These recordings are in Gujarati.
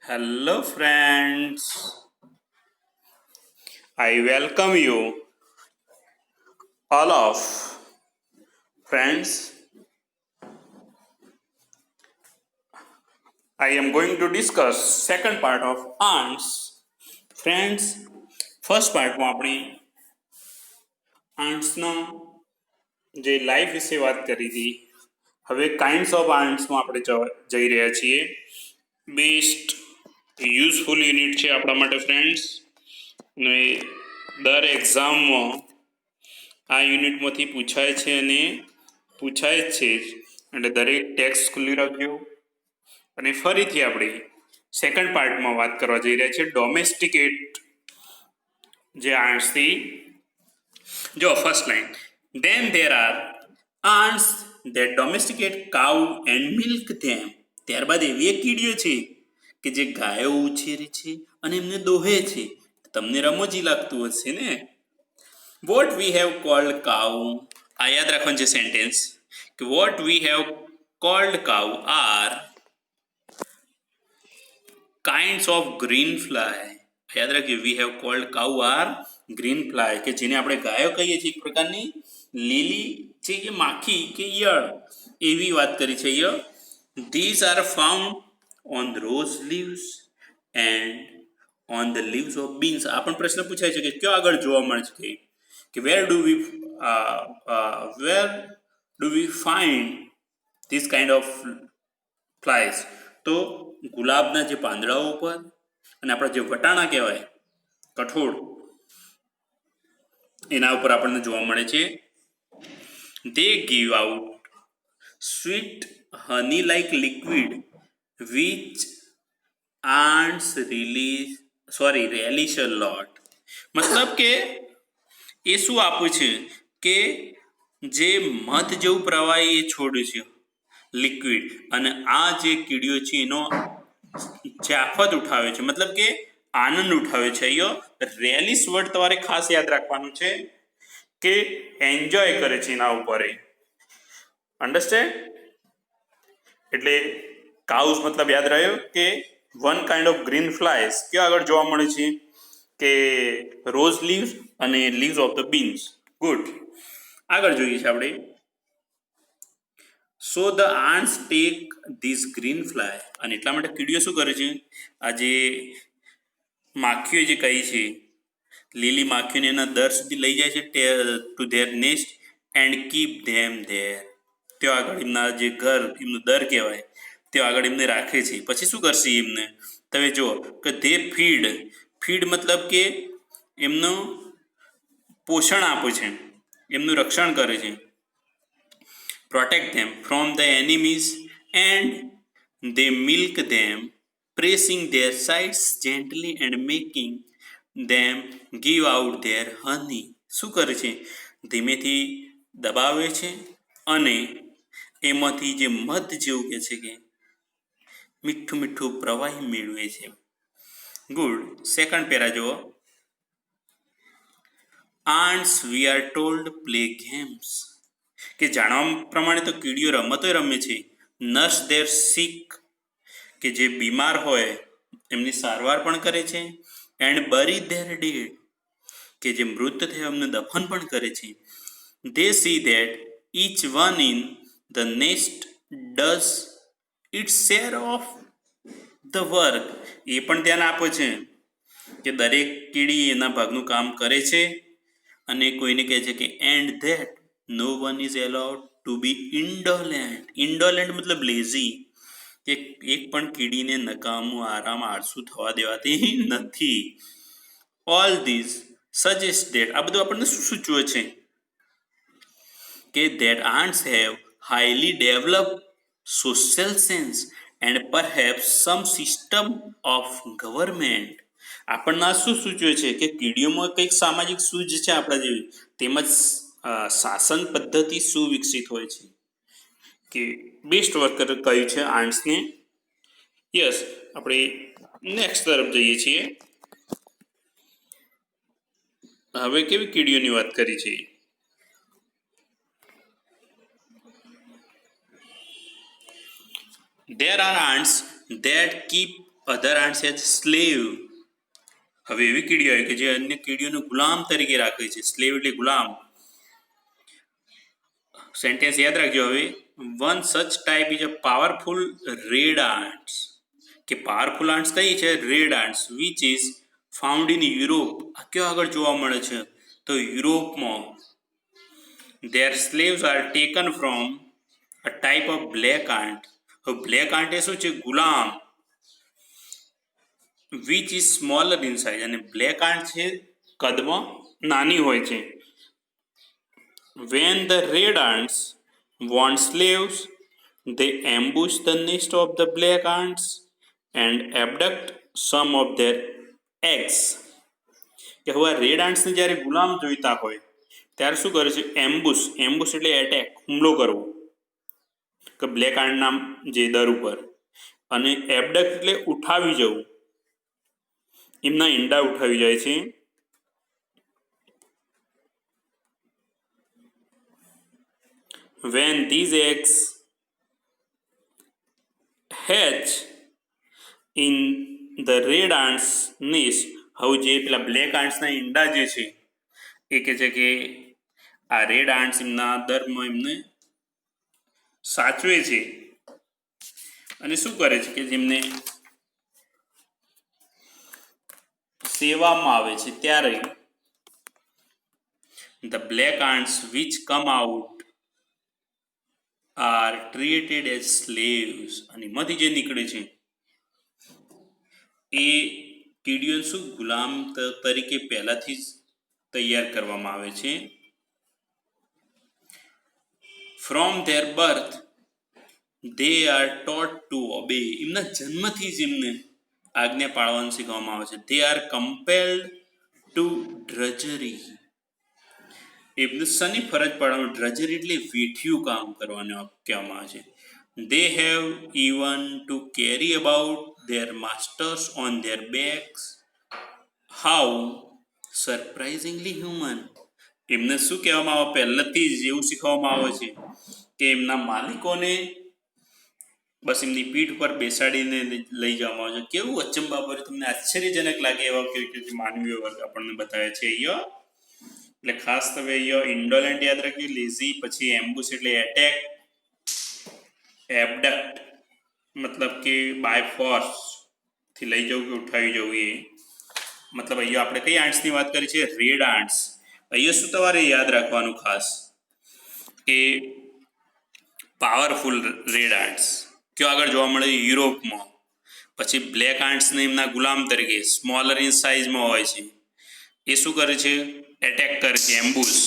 Hello, friends. I welcome you, all of friends. I am going to discuss second part of ants. Friends, first પાર્ટમાં આપણે આન્ટ્સનો જે લાઈફ વિશે વાત કરી હતી. હવે કાઇન્ડ્સ ઓફ આન્ટ્સમાં આપણે જઈ રહ્યા છીએ. બેસ્ટ યુઝફુલ યુનિટ છે આપણા માટે ફ્રેન્ડ્સ. અને દર એક્ઝામમાં આ યુનિટમાંથી પૂછાય છે અને પૂછાય જ છે એટલે દરેક ટેક્સ્ટ ખુલ્લી રાખજો. અને ફરીથી આપણે સેકન્ડ પાર્ટમાં વાત કરવા જઈ રહ્યા છીએ ડોમેસ્ટિકેટ જે આન્ટ્સથી. જો first line, then there are ants that domesticate cow and milk them. ત્યારબાદ એવી એક કીડીઓ છે કે જે ગાયો ઉછેરે છે અને એમને દોહે છે. તમને રમોજી લાગતું હશે ને. What we have called cow, આ યાદ રાખવાનું છે સેન્ટેન્સ કે what we have called cow are kinds of green fly. યાદ રાખજો, we have called cow are green fly, કે જેને આપણે ગાયો કહીએ છીએ, એક પ્રકારની લીલી છે કે માખી કે ઈયળ, એવી વાત કરી છે અહીંયા. These are found on rose leaves and on the leaves of beans. આ પણ પ્રશ્ન પૂછાય છે કે કયો આગળ જોવા મળે છે કે where do we find this kind of flies. તો ગુલાબના જે પાંદડાઓ ઉપર અને આપણા જે વટાણા કહેવાય કઠોળ, એના ઉપર આપણને જોવા મળે છે. They give out sweet honey like liquid which ants relish a lot. મતલબ કે એ શું આપ્યું છે કે જે મધ જેવું પ્રવાહી એ છોડ્યું છે લિક્વિડ, અને આ જે કીડીઓ છે એનો જાફત ઉઠાવે છે, મતલબ કે આનંદ ઉઠાવે છે. અહીંયા રેલિશ વર્ડ તમારે ખાસ યાદ રાખવાનું છે કે એન્જોય કરે છે એના ઉપર. અન્ડરસ્ટેન્ડ? એટલે કાઉઝ મતલબ યાદ રહ્યો કે one kind of green flies ક્યાં આગળ જોવા મળે છે કે રોઝ લીવ્સ અને leaves of the beans. Good. આગળ જોઈએ છે આપણે. So the ants take this green fly. અને એટલા માટે કીડીઓ શું કરે છે, આ જે માખીઓ જે કહી છે લીલી માખીઓને એના દર સુધી લઈ જાય છે to their nest and keep them there. ત્યાં આગળ એમના જે ઘર, એમનું દર કહેવાય, ત્યાં આગળ એમને રાખે છે. પછી શું કરશે એમને, તમે જુઓ કે ધે ફીડ મતલબ કે એમનું પોષણ આપે છે, એમનું રક્ષણ કરે છે. Protect them from the enemies and they milk them, pressing their sides gently and making them give out their honey. શું કરે છે, ધીમેથી દબાવે છે અને એમાંથી જે મધ જેવું કે છે કે મીઠું મીઠું પ્રવાહી મેળવે છે. ગુડ. સેકન્ડ પેરા જુઓ. Aunts we are told play games. કે જાણવા પ્રમાણે તો કીડીઓ રમતો રમે છે. નર્સ ધેર સિક, કે જે બીમાર હોય એમની સારવાર પણ કરે છે. એન્ડ બરી ધેર ડેડ, કે જે મૃત થયા એમને દફન પણ કરે છે. They see that each one in the nest does its share of the work. એ પણ ધ્યાન આપે છે કે દરેક કીડી એના ભાગનું કામ કરે છે. અને કોઈને કહે છે કે and that no one is allowed to be indolent. Indolent મતલબ લેઝી, કે એક પણ કીડીને નકામું આરામ આળસું થવા દેવાતી નથી. ઓલ ધીસ સજેસ્ટ ધેટ, આ બધું આપણને શું સૂચવે છે કે that ants have highly developed social sense and perhaps some system of government. આપણને આ શું સૂચવે છે કે કીડીઓમાં કંઈક સામાજિક સૂઝ છે આપણા જેવી, તેમજ શાસન પદ્ધતિ સુવિકસિત હોય છે. કે બેસ્ટ વર્ક કહ્યું છે આન્ટ્સને. યસ. આપણે નેક્સ્ટ તરફ જઈએ છીએ. હવે કેવી કીડીઓની વાત કરી છે. There are ants that keep other aunts as slave. હવે એવી કીડીઓ હોય કે જે અન્ય કીડીઓને ગુલામ તરીકે રાખે છે. સ્લેવ એટલે ગુલામ. સેન્ટેન્સ યાદ રાખજો. હવે one such type is a powerful red ants. કે પાવરફુલ આન્ટ્સ કઈ છે? Red ants which is found in Europe. આ કયો આગળ જોવા મળે છે? તો યુરોપમાં. There slaves are taken from a type of black ant. હવે બ્લેક આન્ટ એ શું છે? ગુલામ. Which is smaller in size. અને બ્લેક આન્ટ છે કદમાં નાની હોય છે. When the red ants want slaves, they ambush the nest of the black ants and abduct some of their eggs. કે હવે રેડ આન્ટ્સને જ્યારે ગુલામ જોઈતા હોય ત્યારે શું કરે છે? એમ્બુશ. એમ્બુશ એટલે એટેક, હુમલો કરવો કે બ્લેક આન્ટના જે દર ઉપર. અને એબડક્ટ એટલે ઉઠાવી જવું, એમના ઈંડા ઉઠાવી જાય છે. When these eggs hatch in the red ants nest. હવે જે પેલા બ્લેક આન્ટ્સના ઈંડા જે છે એ કે છે કે આ રેડ આન્ટ્સ એમના દરમાં એમને સાચવે છે અને શું કરે છે કે જેમને સેવામાં આવે છે. ત્યારે the black ants which come out are treated as slaves. અને એમાંથી જે નીકળે છે એ કીડીઓ શું ગુલામ તરીકે પહેલાથી જ તૈયાર કરવામાં આવે છે. From their birth they are taught to obey. એમના જન્મથી જ એમને આજ્ઞા પાળવાનું શીખવામાં આવે છે. they are compelled to drudgery. એમને શની ફરજ પાડવાનું? ડ્રજરી એટલે વેઠિયું કામ કરવાનું કહેવામાં આવે છે. they have even to carry about their masters on their backs. how surprisingly human. એમને શું કહેવામાં આવે? પહેલાથી જ એવું શીખવામાં આવે છે કે એમના માલિકોને બસ એમની પીઠ પર બેસાડીને લઈ જવામાં આવે છે. કેવું અચંબા પર તમને આશ્ચર્યજનક લાગે એવા કે માનવીય વર્ગ આપણને બતાવે છે અહીંયા. એટલે ખાસ તમે અહીંયા ઇન્ડોલેન્ટ યાદ રાખ્યું, લેઝી, પછી એમ્બુશ એટલે એટેક, એબડક્ટ મતલબ કે બાય ફોર્સ થી લઈ જવું કે ઉઠાવી જવું. એ મતલબ અહીંયા આપણે કઈ આન્ટ્સની વાત કરી છે? Red aunts. અહીંયા શું તમારે યાદ રાખવાનું ખાસ કે પાવરફુલ રેડ આન્ટ્સ કયો આગળ જોવા મળે? યુરોપમાં. પછી બ્લેક આન્ટ્સને એમના ગુલામ તરીકે સ્મોલર ઇન સાઇઝમાં હોય છે. એ શું કરે છે? એટેક કરે છે, એમ્બુશ,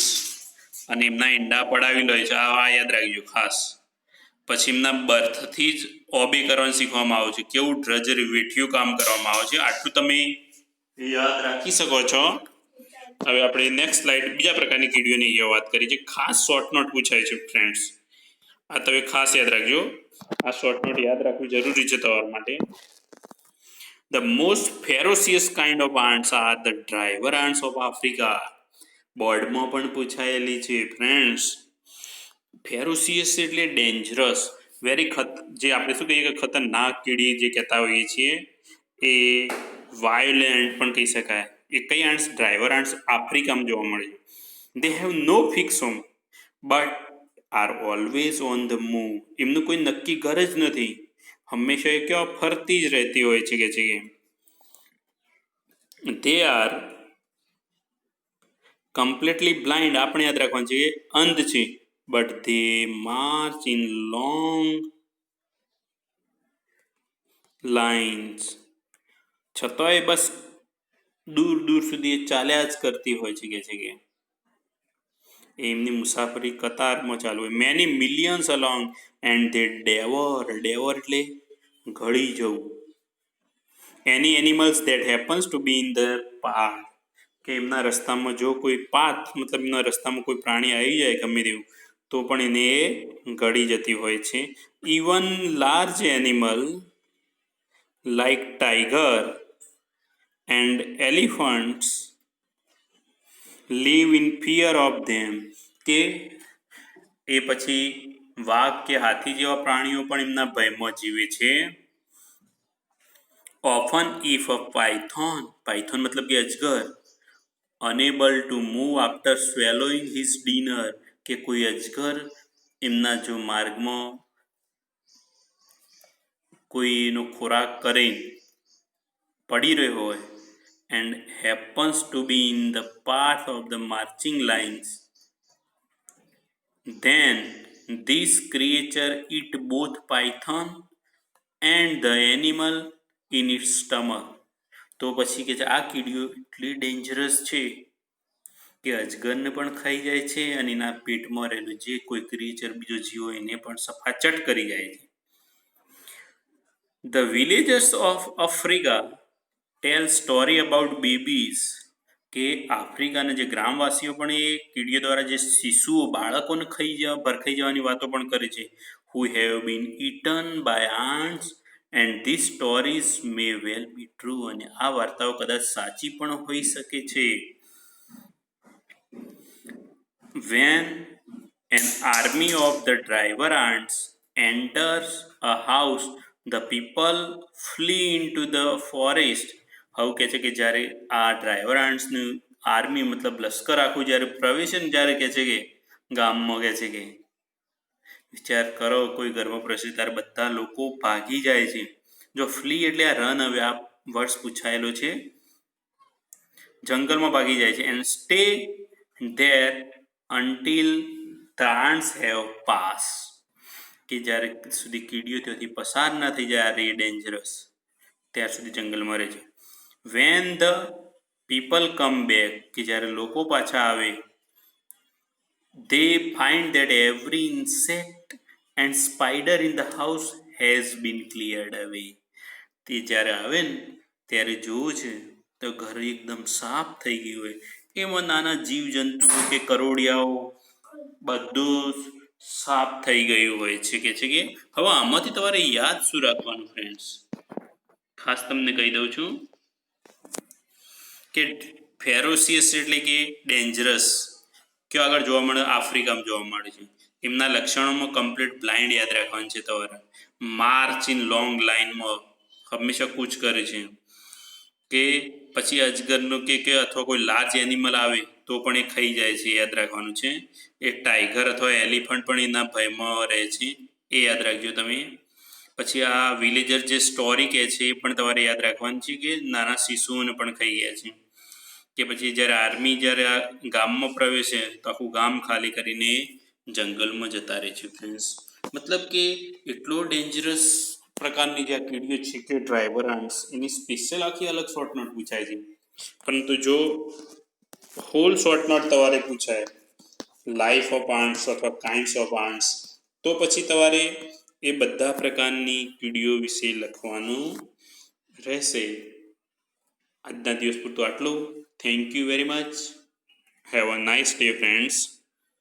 અને એમના ઈંડા પડાવી લે છે. આ યાદ રાખજો ખાસ. પછી એમના બર્થથી જ ઓબે કરવાનું શીખવામાં આવે છે. કેવું? ડ્રજરી, વેઠિયું કામ કરવામાં આવે છે. આટલું તમે યાદ રાખી શકો છો. હવે આપણે નેક્સ્ટ સ્લાઇડ બીજા પ્રકારની કીડીઓની અહીંયા વાત કરી છે. ખાસ શોર્ટ નોટ પૂછાય છે ફ્રેન્ડ્સ. આ તમે ખાસ યાદ રાખજો. આ શોર્ટ નોટ યાદ રાખવી જરૂરી છે તમારા માટે. The most ferocious kind of ants are the driver ants of Africa. બોર્ડમાં પણ પૂછાયેલી છે ફ્રેન્ડ્સ. ફેરોસિયસ એટલે ડેન્જરસ, વેરી જે આપણે શું કહીએ કે ખતરનાક કીડી જે કહેતા હોઈએ છીએ, એ વાયોલેન્ટ પણ કહી શકાય. એ કઈ આન્ટ્સ? ડ્રાઈવર આન્ટ્સ આફ્રિકામાં જોવા મળે છે. They have no fix home but are always on the move. એમનું કોઈ નક્કી ઘર જ નથી, હંમેશા એ કેવા ફરતી જ રહેતી હોય છે કે છે. They are completely blind. આપણે યાદ રાખવાનું છે અંધ છે. But they March in long lines. છતાંય બસ દૂર દૂર સુધી ચાલ્યા જ કરતી હોય છે કે છે. એમની મુસાફરી કતારમાં ચાલુ હોય. Many millions along and they devour. Devour એટલે ઘડી જવું. Any animals that happens to be in the path. કે એમના રસ્તામાં જો કોઈ પાથ મતલબ એમના રસ્તામાં કોઈ પ્રાણી આવી જાય ગમે તેવું તો પણ એને એ ગળી જતી હોય છે. Even large animal like tiger and elephants live in fear of them. કે એ પછી વાઘ કે હાથી જેવા પ્રાણીઓ પણ એમના ભયમાં જીવે છે. ઓફન ઇફ અ પાયથોન મતલબ કે અજગર unable to move after swallowing his dinner કે કોઈ અજગર એમના જો માર્ગમાં કોઈનો ખોરાક કરે પડી રહ્યો હોય and happens to be in the path of the marching lines then this creature eat both python and the animal in its stomach. તો પછી કે આ કીડીઓ એટલી ડેન્જરસ છે કે અજગરને પણ ખાઈ જાય છે અને એના પેટમાં રહેલું જે કોઈ ક્રિએચર બીજો જીવ હોય એને પણ સફાચટ કરી જાય છે. The villagers of Africa tell story about babies કે આફ્રિકાના જે ગ્રામવાસીઓ પણ એ કીડીઓ દ્વારા જે શિશુઓ બાળકોને ભરખાઈ જવાની વાતો પણ કરે છે. who have been eaten by ants and these stories may well be true. અને આ વાર્તાઓ કદાચ સાચી પણ હોઈ શકે છે. When an army of the driver ants enters a house, the people flee into the forest. હવે કહે છે કે જ્યારે આ ડ્રાઈવર આન્ટ્સનું આર્મી મતલબ લશ્કર આખું જ્યારે પ્રવેશે ને જ્યારે કહે છે કે ગામમાં કહે છે કે વિચાર કરો કોઈ ઘરમાં પ્રવેશે ત્યારે બધા લોકો ભાગી જાય છે. જો ફ્લી એટલે આ રન, હવે આ વર્ડ્સ પૂછાયેલો છે, જંગલમાં ભાગી જાય છે. And stay there until the ants have passed. કે જ્યારે સુધી કીડીઓ ત્યાંથી પસાર ના થઈ જાય આ રે ડેન્જરસ ત્યાર સુધી જંગલમાં રહે છે. When the people come back કે જ્યારે લોકો પાછા આવે they find that every insect and spider in the house has been cleared away. તે જ્યારે આવે ને ત્યારે જોવું છે તો ઘર એકદમ સાફ થઈ ગયું હોય, એમાં નાના જીવજંતુઓ કે કરોડિયાઓ બધું સાફ થઈ ગયું હોય છે. કે છે કે હવે આમાંથી તમારે યાદ શું રાખવાનું ફ્રેન્ડ્સ, ખાસ તમને કહી દઉં છું કે ફેરોસિયસ એટલે કે ડેન્જરસ કયો આગળ જોવા મળે, આફ્રિકામાં જોવા મળે છે. એમના લક્ષણોમાં કમ્પ્લીટ બ્લાઇન્ડ યાદ રાખવાનું છે તમારે. માર્ચ ઇન લોંગ લાઇનમાં હંમેશા કૂચ કરે છે. કે પછી અજગરનો કે અથવા કોઈ લાર્જ એનિમલ આવે તો પણ એ ખાઈ જાય છે, યાદ રાખવાનું છે. એ ટાઈગર અથવા એલિફન્ટ પણ એના ભયમાં રહે છે, એ યાદ રાખજો તમે. પછી આ વિલેજર જે સ્ટોરી કહે છે એ પણ તમારે યાદ રાખવાનું છે કે નાના શિશુઓને પણ ખાઈ ગયા છે. કે પછી જ્યારે આર્મી જ્યારે આ ગામમાં પ્રવેશે તો આખું ગામ ખાલી કરીને જંગલમાં જતા રહે છે ફ્રેન્ડ્સ. મતલબ કે એટલો ડેન્જરસ પ્રકારની જે આ કીડીઓ છે કે ડ્રાઈવર આન્ટ્સ, એની સ્પેશિયલ આખી અલગ શોર્ટ નોટ પૂછાય છે. પરંતુ જો હોલ શોર્ટ નોટ તમારે પૂછાય લાઈફ ઓફ આન્ટ્સ અથવા કાઇન્ડ્સ ઓફ આન્ટ્સ, તો પછી તમારે એ બધા પ્રકારની કીડીઓ વિશે લખવાનું રહેશે. આજના દિવસ પૂરતું આટલું. Thank you very much. Have a nice day friends.